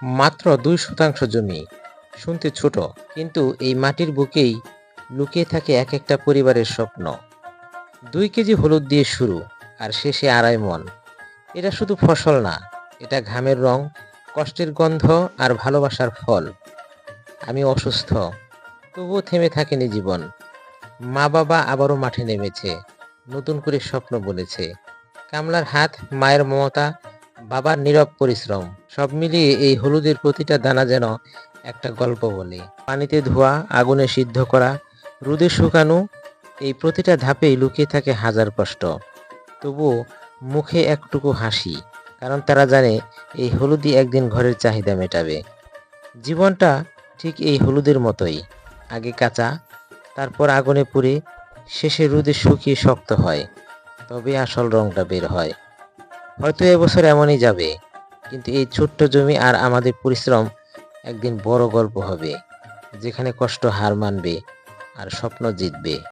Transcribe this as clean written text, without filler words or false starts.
মাত্র 2% জমি। শুনতে ছোট, কিন্তু এই মাটির বুকেই লুকিয়ে থাকে এক একটা পরিবারের স্বপ্ন। 2 কেজি হলুদ দিয়ে শুরু, আর শেষে 2.5 মণ। এটা শুধু ফসল না, এটা ঘামের রং, কষ্টের গন্ধ আর ভালোবাসার ফল। আমি অসুস্থ, তবুও থেমে থাকেনি জীবন। মা বাবা আবারও মাঠে নেমেছে, নতুন করে স্বপ্ন বলেছে। কামলার হাত, মায়ের মমতা, বাবার নীরব পরিশ্রম, সব মিলিয়ে এই হলুদের প্রতিটা দানা যেন একটা গল্প বলে। পানিতে ধোয়া, আগুনে সিদ্ধ করা, রোদে শুকানো, এই প্রতিটা ধাপেই লুকিয়ে থাকে হাজার কষ্ট। তবুও মুখে একটুকু হাসি, কারণ তারা জানে এই হলুদই একদিন ঘরের চাহিদা মেটাবে। জীবনটা ঠিক এই হলুদের মতোই, আগে কাঁচা, তারপর আগুনে পুড়ে, শেষে রোদে শুকিয়ে শক্ত হয়, তবে আসল রংটা বের হয়। হয়তো এবছর এমনই যাবে, কিন্তু এই ছোট্ট জমি আর আমাদের পরিশ্রম একদিন বড় গল্প হবে, যেখানে কষ্ট হার মানবে আর স্বপ্ন জিতবে।